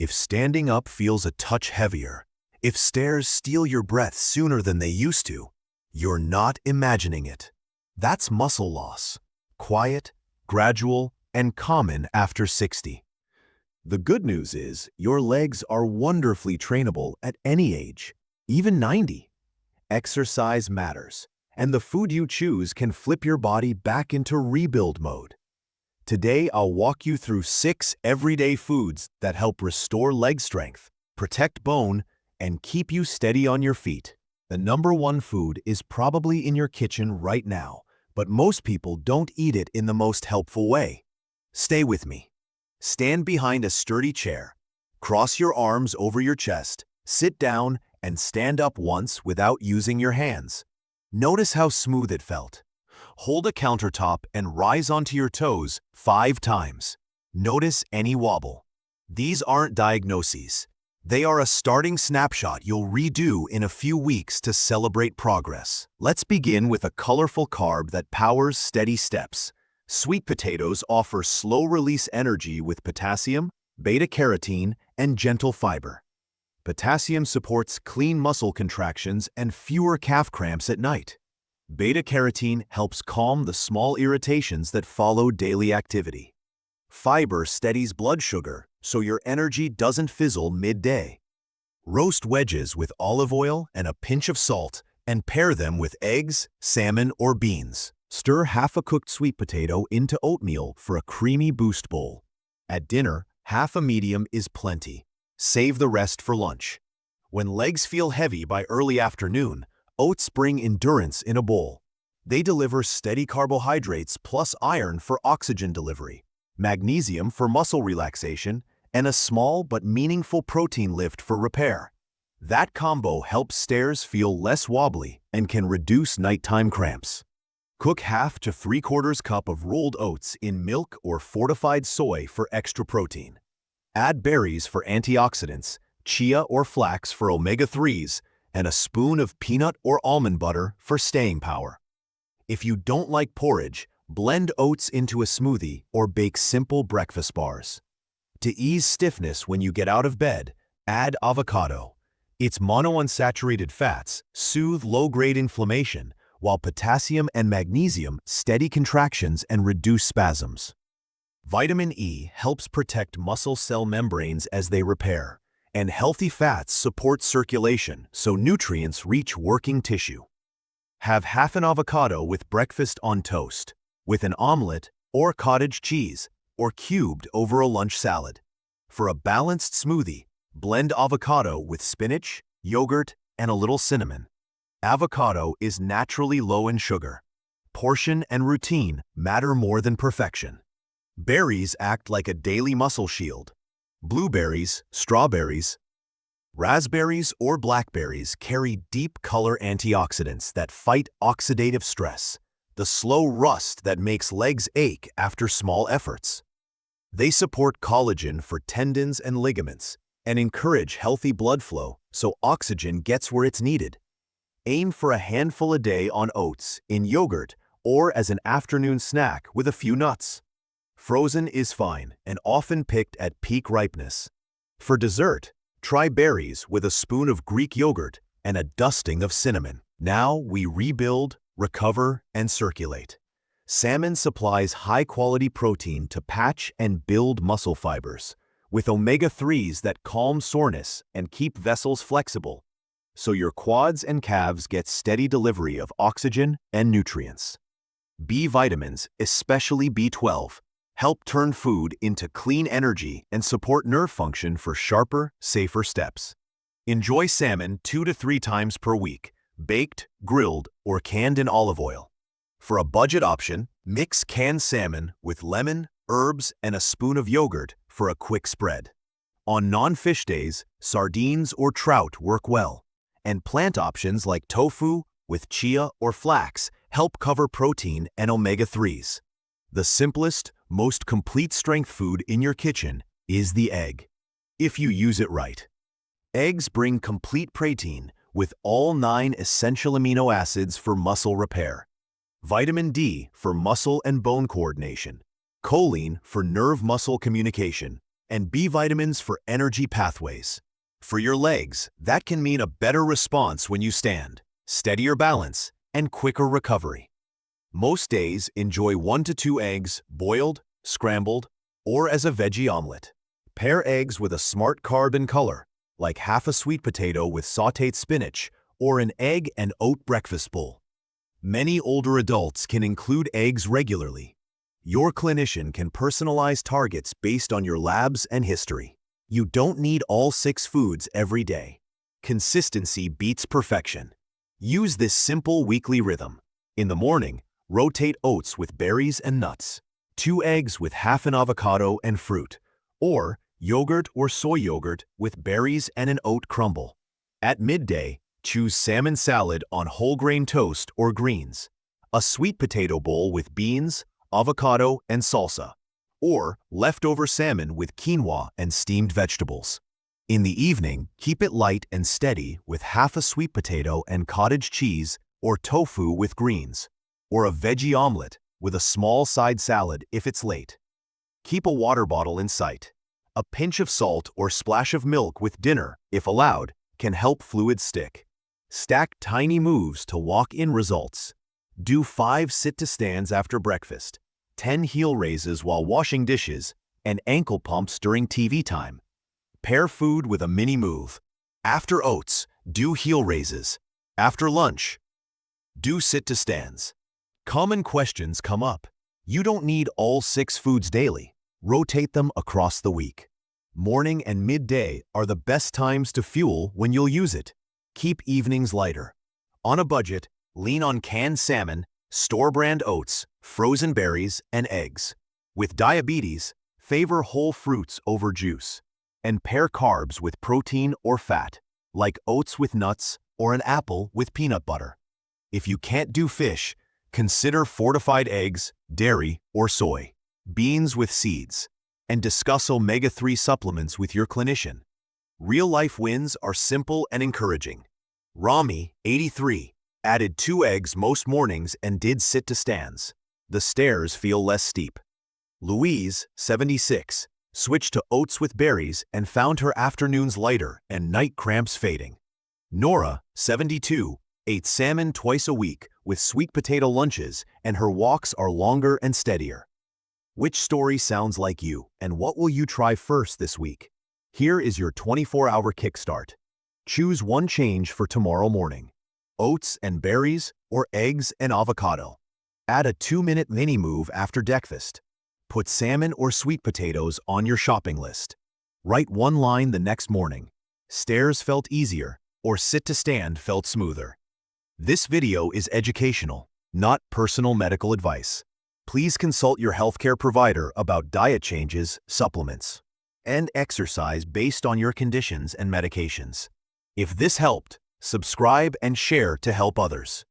If standing up feels a touch heavier, if stairs steal your breath sooner than they used to, you're not imagining it. That's muscle loss. Quiet, gradual, and common after 60. The good news is your legs are wonderfully trainable at any age, even 90. Exercise matters, and the food you choose can flip your body back into rebuild mode. Today, I'll walk you through 6 everyday foods that help restore leg strength, protect bone, and keep you steady on your feet. The number 1 food is probably in your kitchen right now, but most people don't eat it in the most helpful way. Stay with me. Stand behind a sturdy chair, cross your arms over your chest, sit down, and stand up once without using your hands. Notice how smooth it felt. Hold a countertop and rise onto your toes 5 times. Notice any wobble. These aren't diagnoses. They are a starting snapshot you'll redo in a few weeks to celebrate progress. Let's begin with a colorful carb that powers steady steps. Sweet potatoes offer slow-release energy with potassium, beta-carotene, and gentle fiber. Potassium supports clean muscle contractions and fewer calf cramps at night. Beta-carotene helps calm the small irritations that follow daily activity. Fiber steadies blood sugar, so your energy doesn't fizzle midday. Roast wedges with olive oil and a pinch of salt and pair them with eggs, salmon, or beans. Stir half a cooked sweet potato into oatmeal for a creamy boost bowl. At dinner, half a medium is plenty. Save the rest for lunch. When legs feel heavy by early afternoon, oats bring endurance in a bowl. They deliver steady carbohydrates plus iron for oxygen delivery, magnesium for muscle relaxation, and a small but meaningful protein lift for repair. That combo helps stairs feel less wobbly and can reduce nighttime cramps. Cook half to 3/4 cup of rolled oats in milk or fortified soy for extra protein. Add berries for antioxidants, chia or flax for omega-3s, and a spoon of peanut or almond butter for staying power. If you don't like porridge, blend oats into a smoothie or bake simple breakfast bars. To ease stiffness when you get out of bed, add avocado. Its monounsaturated fats soothe low-grade inflammation, while potassium and magnesium steady contractions and reduce spasms. Vitamin E helps protect muscle cell membranes as they repair, and healthy fats support circulation so nutrients reach working tissue. Have half an avocado with breakfast on toast, with an omelet or cottage cheese, or cubed over a lunch salad. For a balanced smoothie, blend avocado with spinach, yogurt, and a little cinnamon. Avocado is naturally low in sugar. Portion and routine matter more than perfection. Berries act like a daily muscle shield. Blueberries, strawberries, raspberries, or blackberries carry deep color antioxidants that fight oxidative stress, the slow rust that makes legs ache after small efforts. They support collagen for tendons and ligaments and encourage healthy blood flow so oxygen gets where it's needed. Aim for a handful a day on oats, in yogurt, or as an afternoon snack with a few nuts. Frozen is fine and often picked at peak ripeness. For dessert, try berries with a spoon of Greek yogurt and a dusting of cinnamon. Now we rebuild, recover, and circulate. Salmon supplies high-quality protein to patch and build muscle fibers, with omega-3s that calm soreness and keep vessels flexible, so your quads and calves get steady delivery of oxygen and nutrients. B vitamins, especially B12, help turn food into clean energy and support nerve function for sharper, safer steps. Enjoy salmon 2 to 3 times per week, baked, grilled, or canned in olive oil. For a budget option, mix canned salmon with lemon, herbs, and a spoon of yogurt for a quick spread. On non-fish days, sardines or trout work well, and plant options like tofu with chia or flax help cover protein and omega-3s. The simplest, most complete strength food in your kitchen is the egg, if you use it right. Eggs bring complete protein with all 9 essential amino acids for muscle repair, vitamin D for muscle and bone coordination, choline for nerve-muscle communication, and B vitamins for energy pathways. For your legs, that can mean a better response when you stand, steadier balance, and quicker recovery. Most days, enjoy 1 to 2 eggs, boiled, scrambled, or as a veggie omelet. Pair eggs with a smart carb and color, like half a sweet potato with sautéed spinach or an egg and oat breakfast bowl. Many older adults can include eggs regularly. Your clinician can personalize targets based on your labs and history. You don't need all 6 foods every day. Consistency beats perfection. Use this simple weekly rhythm. In the morning, rotate oats with berries and nuts, 2 eggs with half an avocado and fruit, or yogurt or soy yogurt with berries and an oat crumble. At midday, choose salmon salad on whole grain toast or greens, a sweet potato bowl with beans, avocado, and salsa, or leftover salmon with quinoa and steamed vegetables. In the evening, keep it light and steady with half a sweet potato and cottage cheese or tofu with greens, or a veggie omelet with a small side salad if it's late. Keep a water bottle in sight. A pinch of salt or splash of milk with dinner, if allowed, can help fluids stick. Stack tiny moves to walk-in results. Do 5 sit-to-stands after breakfast, 10 heel raises while washing dishes, and ankle pumps during TV time. Pair food with a mini move. After oats, do heel raises. After lunch, do sit-to-stands. Common questions come up. You don't need all 6 foods daily. Rotate them across the week. Morning and midday are the best times to fuel when you'll use it. Keep evenings lighter. On a budget, lean on canned salmon, store-brand oats, frozen berries, and eggs. With diabetes, favor whole fruits over juice. And pair carbs with protein or fat, like oats with nuts or an apple with peanut butter. If you can't do fish, consider fortified eggs, dairy, or soy, beans with seeds, and discuss omega-3 supplements with your clinician. Real-life wins are simple and encouraging. Rami, 83, added 2 eggs most mornings and did sit-to-stands. The stairs feel less steep. Louise, 76, switched to oats with berries and found her afternoons lighter and night cramps fading. Nora, 72, ate salmon twice a week with sweet potato lunches and her walks are longer and steadier. Which story sounds like you, and what will you try first this week? Here is your 24-hour kickstart. Choose one change for tomorrow morning: oats and berries or eggs and avocado. Add a 2-minute mini move after breakfast. Put salmon or sweet potatoes on your shopping list. Write one line the next morning: stairs felt easier, or sit-to-stand felt smoother. This video is educational, not personal medical advice. Please consult your healthcare provider about diet changes, supplements, and exercise based on your conditions and medications. If this helped, subscribe and share to help others.